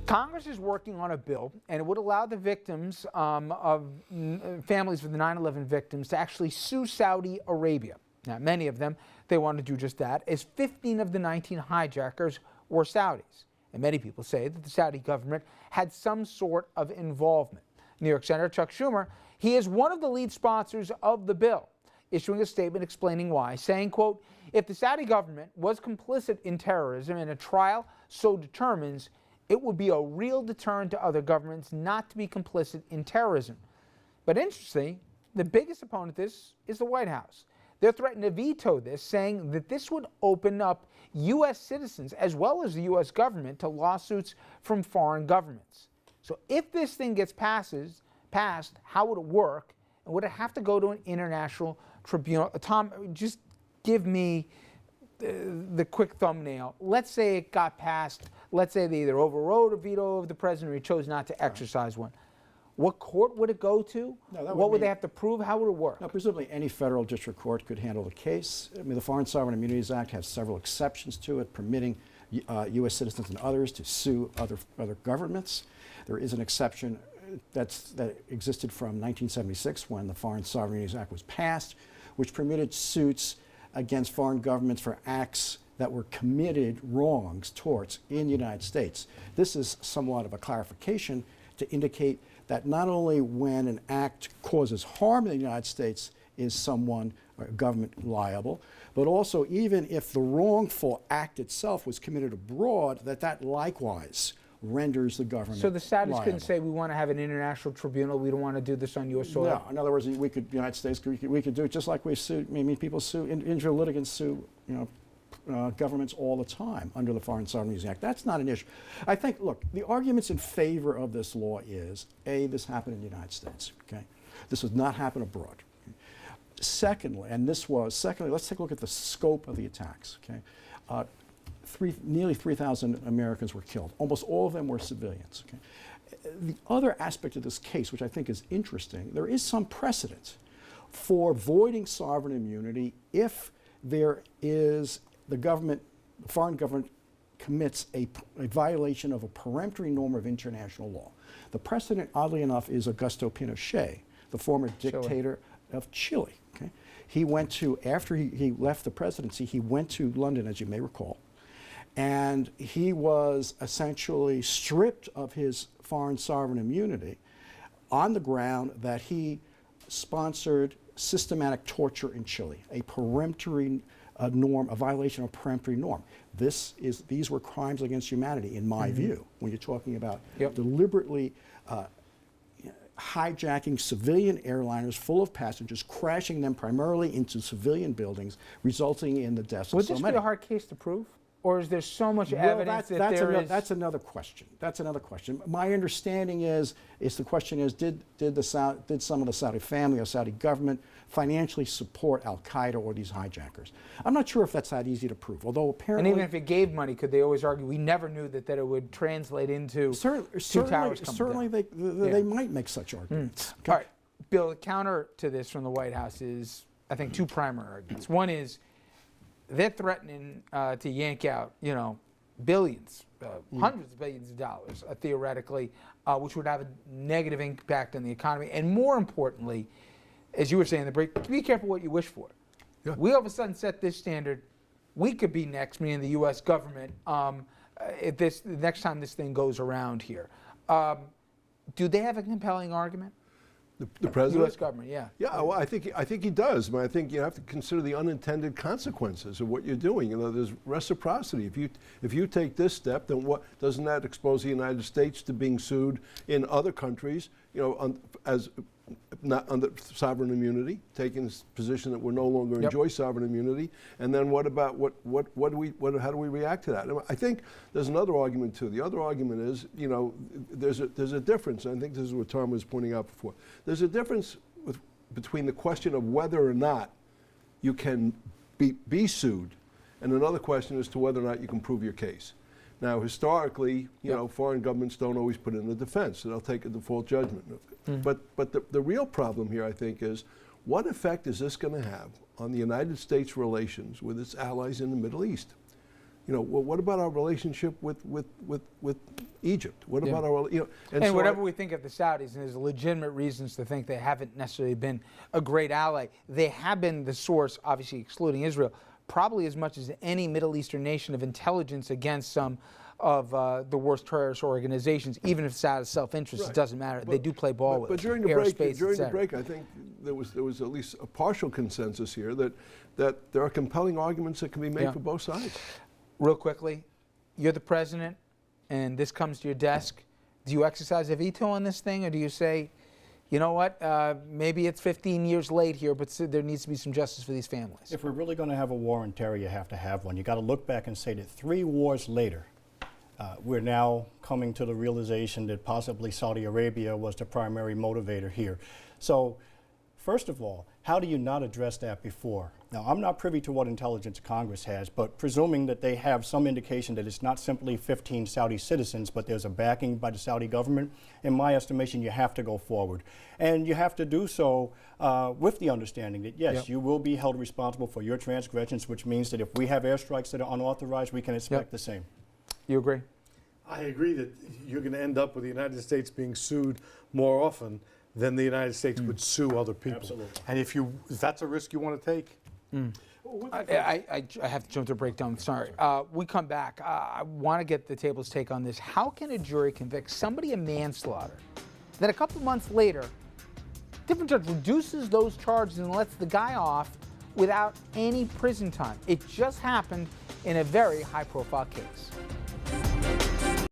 Congress is working on a bill, and it would allow the victims families of the 9/11 victims to actually sue Saudi Arabia. Now, many of them, they want to do just that, as 15 of the 19 hijackers were Saudis. And many people say that the Saudi government had some sort of involvement. New York Senator Chuck Schumer, he is one of the lead sponsors of the bill, issuing a statement explaining why, saying, quote, "If the Saudi government was complicit in terrorism and a trial so determines, it would be a real deterrent to other governments not to be complicit in terrorism." But interestingly, the biggest opponent of this is the White House. They're threatening to veto this, saying that this would open up U.S. citizens as well as the U.S. government to lawsuits from foreign governments. So if this thing gets passed, how would it work? And would it have to go to an international tribunal? Tom, just give me the quick thumbnail. Let's say it got passed. Let's say they either overrode a veto of the president or he chose not to exercise one. What court would it go to? What would they have to prove? How would it work? Now, presumably any federal district court could handle the case. I mean, the Foreign Sovereign Immunities Act has several exceptions to it, permitting U.S. citizens and others to sue other governments. There is an exception that existed from 1976 when the Foreign Sovereign Immunities Act was passed, which permitted suits against foreign governments for acts that were committed wrongs, torts, in the United States. This is somewhat of a clarification to indicate that not only when an act causes harm in the United States is someone or a government liable, but also even if the wrongful act itself was committed abroad, that likewise renders the government So the Saudis liable. couldn't say we want to have an international tribunal, we don't want to do this on U.S. soil? No, in other words, we could, the United States, we could do it just like we sue, I mean, people sue, individual litigants sue, governments all the time under the Foreign Sovereign Immunities Act. That's not an issue. I think, look, the arguments in favor of this law is, A, this happened in the United States, okay? This does not happen abroad. Secondly, let's take a look at the scope of the attacks, okay? Nearly 3,000 Americans were killed. Almost all of them were civilians, okay? The other aspect of this case, which I think is interesting, there is some precedent for voiding sovereign immunity if there is the foreign government commits a violation of a peremptory norm of international law. The precedent, oddly enough, is Augusto Pinochet, the former dictator of Chile. Okay? He went to, after he left the presidency, he went to London, as you may recall, and he was essentially stripped of his foreign sovereign immunity on the ground that he sponsored systematic torture in Chile, a peremptory norm, a violation of a peremptory norm. These were crimes against humanity, in my view, when you're talking about deliberately hijacking civilian airliners full of passengers, crashing them primarily into civilian buildings, resulting in the deaths of so many. Would this be a hard case to prove? Or is there so much evidence That's another question. That's another question. My understanding is the question is, did some of the Saudi family or Saudi government financially support Al-Qaeda or these hijackers? I'm not sure if that's that easy to prove, although apparently... And even if it gave money, could they always argue, we never knew that it would translate into two towers coming down? Certainly they might make such arguments. Okay. All right, Bill, the counter to this from the White House is, I think, two primary arguments. One is, they're threatening to yank out, billions, hundreds of billions of dollars, theoretically, which would have a negative impact on the economy. And more importantly, as you were saying in the break, be careful what you wish for. Yeah. We all of a sudden set this standard. We could be next, meaning the U.S. government, the next time this thing goes around here. Do they have a compelling argument? The president? U.S. government, yeah. Yeah, well, I think he does, but I think you have to consider the unintended consequences of what you're doing. There's reciprocity. If you take this step, then what doesn't that expose the United States to being sued in other countries? As not under sovereign immunity, taking this position that we no longer enjoy sovereign immunity, and then what about how do we react to that? I think there's another argument too. The other argument is, there's a difference. And I think this is what Tom was pointing out before. There's a difference between the question of whether or not you can be sued, and another question as to whether or not you can prove your case. Now, historically, foreign governments don't always put in a defense, so they'll take a default judgment. But the real problem here, I think, is what effect is this going to have on the United States' relations with its allies in the Middle East? You know, well, what about our relationship with Egypt? What Yeah. about our, you know, And so whatever we think of the Saudis, and there's legitimate reasons to think they haven't necessarily been a great ally, they have been the source, obviously excluding Israel, probably as much as any Middle Eastern nation of intelligence against some of the worst terrorist organizations, even if it's out of self-interest, Right. it doesn't matter. They do play ball with But us. during the break, Airspace, during the etc. break, I think there was at least a partial consensus here that there are compelling arguments that can be made Yeah. for both sides. Real quickly, you're the president, and this comes to your desk. Do you exercise a veto on this thing, or do you say, you know what, maybe it's 15 years late here, but there needs to be some justice for these families? If we're really going to have a war on terror, you have to have one. You got to look back and say that 3 wars later, we're now coming to the realization that possibly Saudi Arabia was the primary motivator here. So, first of all, how do you not address that before? Now, I'm not privy to what intelligence Congress has, but presuming that they have some indication that it's not simply 15 Saudi citizens, but there's a backing by the Saudi government, in my estimation, you have to go forward. And you have to do so with the understanding that, yes, Yep. you will be held responsible for your transgressions, which means that if we have airstrikes that are unauthorized, we can expect Yep. the same. You agree? I agree that you're going to end up with the United States being sued more often than the United States would sue other people. Absolutely. And if that's a risk you want to take, I have to jump to a breakdown. Sorry. We come back. I want to get the table's take on this. How can a jury convict somebody of manslaughter? Then a couple months later, different judge reduces those charges and lets the guy off without any prison time. It just happened in a very high-profile case.